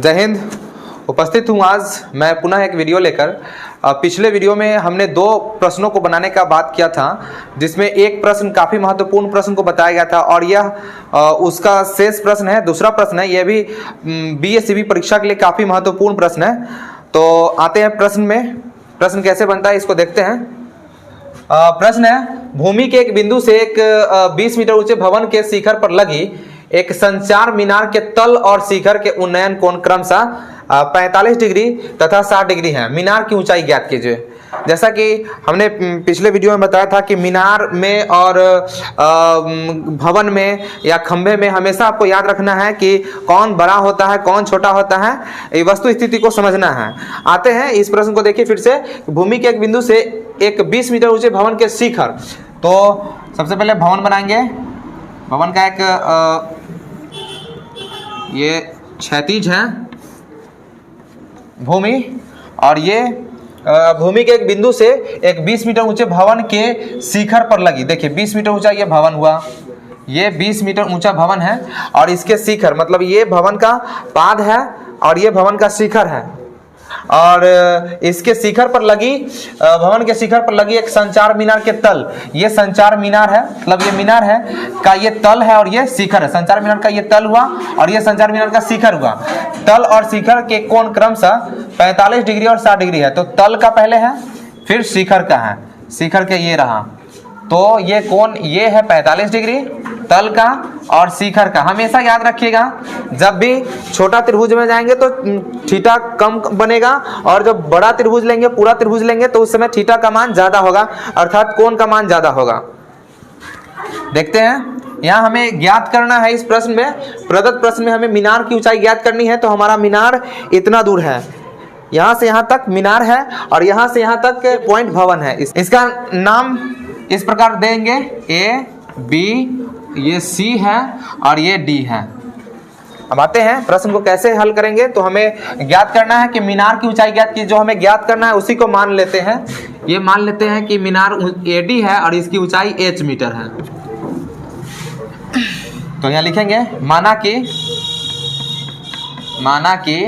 जय हिंद। उपस्थित हूँ आज मैं पुनः एक वीडियो लेकर। पिछले वीडियो में हमने दो प्रश्नों को बनाने का बात किया था, जिसमें एक प्रश्न काफ़ी महत्वपूर्ण प्रश्न को बताया गया था और यह उसका शेष प्रश्न है। दूसरा प्रश्न है, यह भी बीएससीबी परीक्षा के लिए काफ़ी महत्वपूर्ण प्रश्न है। तो आते हैं प्रश्न में। प्रश्न कैसे बनता है इसको देखते हैं। प्रश्न है, भूमि के एक बिंदु से एक 20 मीटर ऊंचे भवन के शिखर पर लगी एक संचार मीनार के तल और शिखर के उन्नयन कोण क्रमशः 45 डिग्री तथा 60 डिग्री है। मीनार की ऊंचाई ज्ञात कीजिए। जैसा कि हमने पिछले वीडियो में बताया था कि मीनार में और भवन में या खंभे में हमेशा आपको याद रखना है कि कौन बड़ा होता है कौन छोटा होता है, ये वस्तु स्थिति को समझना है। आते हैं इस प्रश्न को देखिए फिर से। भूमि के एक बिंदु से एक 20 मीटर ऊंचे भवन के शिखर, तो सबसे पहले भवन बनाएंगे। भवन का एक ये क्षैतिज है भूमि, और ये भूमि के एक बिंदु से एक 20 मीटर ऊंचे भवन के शिखर पर लगी। देखिए 20 मीटर ऊंचा ये भवन हुआ, ये 20 मीटर ऊंचा भवन है और इसके शिखर मतलब ये भवन का पाद है और ये भवन का शिखर है, और इसके शिखर पर लगी भवन के शिखर पर लगी एक संचार मीनार के तल। ये संचार मीनार है, मतलब ये मीनार है का ये तल है और ये शिखर है। संचार मीनार का ये तल हुआ और ये संचार मीनार का शिखर हुआ। तल और शिखर के कोण क्रमशः 45 डिग्री और 60 डिग्री है। तो तल का पहले है फिर शिखर का है, शिखर के ये रहा, तो ये कोण ये है 45 डिग्री तल का और शिखर का। हमेशा याद रखिएगा, जब भी छोटा त्रिभुज में जाएंगे तो थीटा कम बनेगा, और जब बड़ा त्रिभुज लेंगे पूरा त्रिभुज लेंगे तो उस समय थीटा का मान ज्यादा होगा, अर्थात कोण का मान ज्यादा होगा। देखते हैं, यहाँ हमें ज्ञात करना है इस प्रश्न में, प्रदत्त प्रश्न में हमें मीनार की ऊंचाई ज्ञात करनी है। तो हमारा मीनार इतना दूर है, यहाँ से यहाँ तक मीनार है और यहाँ से यहाँ तक पॉइंट भवन है। इसका नाम इस प्रकार देंगे, ए बी, ये सी है और ये डी है। अब आते हैं प्रश्न को कैसे हल करेंगे। तो हमें ज्ञात करना है कि मीनार की ऊंचाई ज्ञात की, जो हमें ज्ञात करना है उसी को मान लेते हैं। ये मान लेते हैं कि मीनार एडी है और इसकी ऊंचाई h मीटर है। तो यहाँ लिखेंगे, माना कि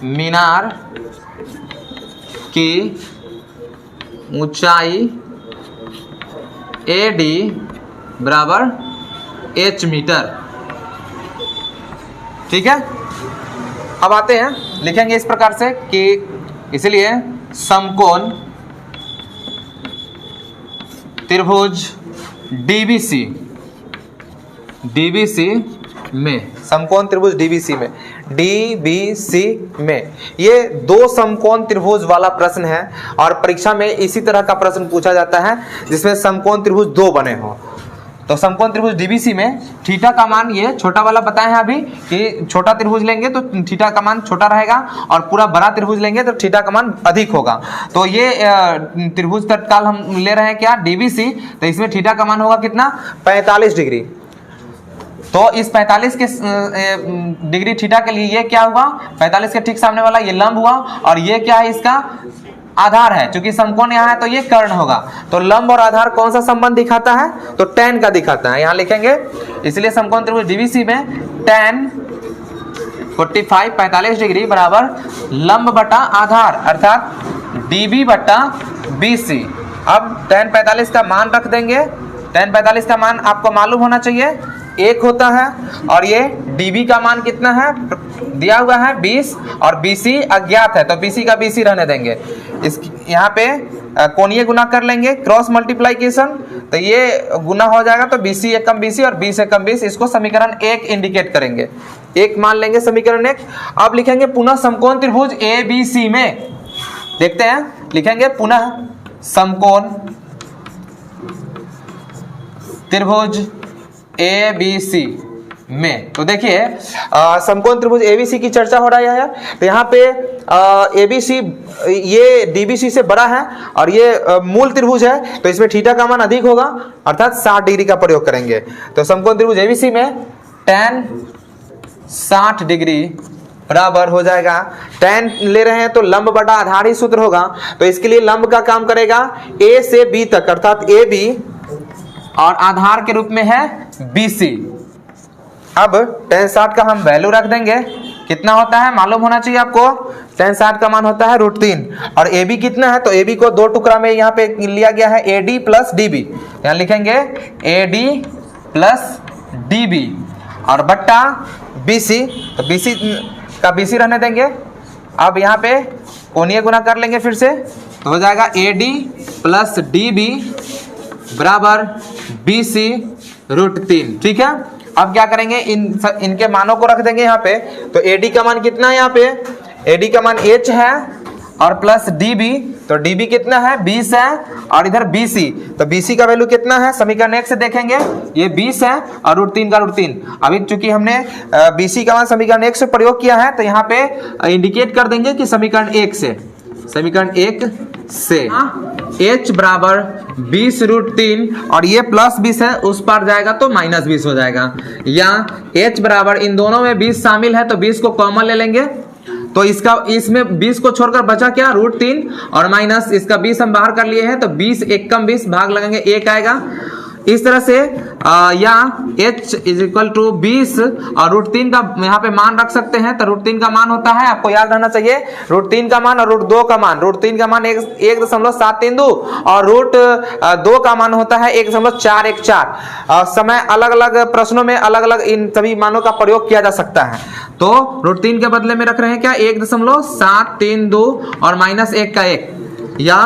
मीनार की ऊंचाई एडी बराबर h मीटर। ठीक है। अब आते हैं, लिखेंगे इस प्रकार से कि इसलिए समकोण त्रिभुज डीबीसी में, समकोण त्रिभुज डीबीसी में ये दो समकोण त्रिभुज वाला प्रश्न है, और परीक्षा में इसी तरह का प्रश्न पूछा जाता है जिसमें समकोण त्रिभुज दो बने हो। तो समकोण त्रिभुज डीबीसी में थीटा का मान, ये छोटा वाला बताए हैं अभी कि छोटा त्रिभुज लेंगे तो थीटा का मान छोटा रहेगा और पूरा बड़ा त्रिभुज लेंगे तो थीटा का मान अधिक होगा। तो ये त्रिभुज तत्काल हम ले रहे हैं क्या, डीबीसी, तो इसमें थीटा का मान होगा कितना, 45 डिग्री। तो इस 45 के डिग्री थीटा के लिए ये क्या हुआ, 45 के ठीक सामने वाला ये लंब हुआ, और ये क्या है, इसका आधार है। क्योंकि समकोण यहाँ है तो ये कर्ण होगा। तो लंब और आधार कौन सा संबंध दिखाता है, तो tan का दिखाता है। यहाँ लिखेंगे, इसलिए समकोण त्रिभुज डीबीसी में tan 45 डिग्री बराबर लंब बटा आधार, अर्थात db बटा bc। अब tan 45 का मान रख देंगे। tan 45 का मान आपको मालूम होना चाहिए, 1 होता है, और ये db का मान कितना है, दिया हुआ है 20, और bc अज्ञात है तो bc का bc रहने देंगे। इस यहाँ पे कोणीय गुना कर लेंगे, क्रॉस मल्टीप्लाइकेशन, तो ये गुना हो जाएगा तो bc एक कम bc और 20 एक कम 20, इसको समीकरण 1 इंडिकेट करेंगे, 1 मान लेंगे समीकरण 1। अब लिखेंगे पुनः समकोण त्रिभुज abc में, देखते हैं, लिखेंगे पुनः समकोण त्रिभुज ABC में। तो देखिए समकोण त्रिभुज ABC की चर्चा हो रही है। तो यहाँ पे ABC ये DBC से बड़ा है और ये मूल त्रिभुज है, तो इसमें थीटा का मान अधिक होगा, अर्थात 60 डिग्री का प्रयोग करेंगे। तो समकोण त्रिभुज ABC में tan 60 डिग्री बराबर हो जाएगा, tan ले रहे हैं तो लंब बटा आधार ही सूत्र होगा, तो इसके लिए लंब का काम करेगा A से B तक, अर्थात AB, और आधार के रूप में है BC। अब tan 60 का हम वैल्यू रख देंगे कितना होता है मालूम होना चाहिए आपको, tan 60 का मान होता है √3। और ए बी कितना है, तो ए बी को दो टुकड़ा में यहाँ पे लिया गया है, A D plus D B, यहाँ लिखेंगे A D plus D B और बट्टा बी सी, तो बी सी का बी सी रहने देंगे। अब यहाँ पे कोणीय गुना कर लेंगे फिर से, तो हो जाएगा A D plus D B बराबर बी सी √3। ठीक है, अब क्या करेंगे, इनके मानों को रख देंगे यहाँ पे। तो ए डी का मान कितना है, यहाँ पे ए डी का मान h है और प्लस डी बी, तो डी बी कितना है 20 है, और इधर बी सी, तो बी सी का वैल्यू कितना है समीकरण 1 से देखेंगे, ये 20 है और √3 का √3। अभी चूंकि हमने बी सी का मान समीकरण 1 से प्रयोग किया है, तो यहाँ पे इंडिकेट कर देंगे कि समीकरण 1 से h बराबर 20√3 और ये प्लस 20 है, उस पर जाएगा तो माइनस 20 हो जाएगा, या h बराबर इन दोनों में 20 शामिल है तो 20 को कॉमन ले लेंगे, तो इसमें 20 को छोड़कर बचा क्या √3 और माइनस इसका 20 हम बाहर कर लिए हैं, तो 20 1 कम 20 भाग लगेंगे 1 आएगा। इस तरह से या h = 20 और √3 का यहाँ पे मान रख सकते हैं, तो √3 का मान होता है, आपको याद रहना चाहिए, √3 का मान और √2 का मान, √3 का मान 1.732 और √2 का मान होता है 1.414। समय अलग अलग प्रश्नों में अलग अलग इन सभी मानों का प्रयोग किया जा सकता है, तो √3 के बदले में रख रहे हैं क्या 1.732 और -1 का 1, या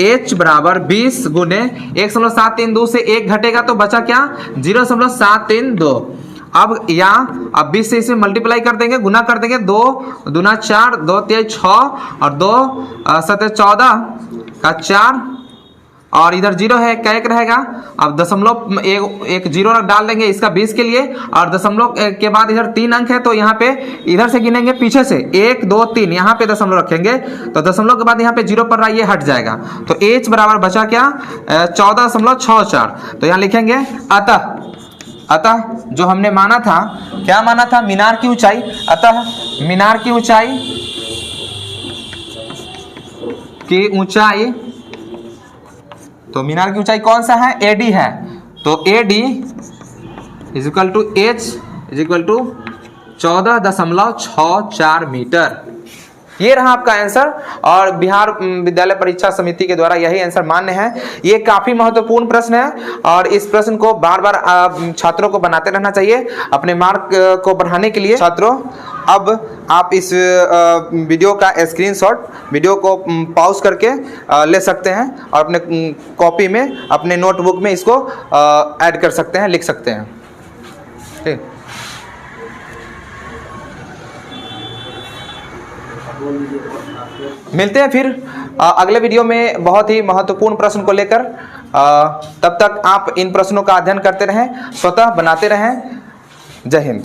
h बराबर 20 गुने 1.732 से 1 घटेगा तो बचा क्या 0.732। अब 20 से इसे मल्टीप्लाई कर देंगे, गुना कर देंगे, 2 दूना 4, 2 3 6 और 2 7 14 का 4 और इधर 0 है, क्या 1 रहेगा। अब दशमलव एक 0 डाल देंगे इसका 20 के लिए, और दशमलव के बाद इधर 3 अंक है, तो यहाँ पे इधर से गिनेंगे पीछे से 1 2 3, यहाँ पे दशमलव रखेंगे, तो दशमलव के बाद यहाँ पे 0 पर रहा, ये हट जाएगा, तो h बराबर बचा क्या 14.64। तो यहाँ लिखेंगे अतः जो हमने माना था, क्या माना था, मीनार की ऊंचाई, अतः मीनार की ऊंचाई तो मीनार की ऊंचाई कौन सा है, AD है, तो AD = h = 14.64 मीटर। ये रहा आपका आंसर, और बिहार विद्यालय परीक्षा समिति के द्वारा यही आंसर मान्य है। ये काफी महत्वपूर्ण प्रश्न है, और इस प्रश्न को बार बार छात्रों को बनाते रहना चाहिए अपने मार्क को बढ़ाने के लिए। छात्रों, अब आप इस वीडियो का स्क्रीनशॉट, वीडियो को पॉज करके ले सकते हैं और अपने कॉपी में, अपने नोटबुक में इसको ऐड कर सकते हैं, लिख सकते हैं। ठीक, मिलते हैं फिर अगले वीडियो में बहुत ही महत्वपूर्ण प्रश्न को लेकर। तब तक आप इन प्रश्नों का अध्ययन करते रहें, स्वतः बनाते रहें। जय हिंद।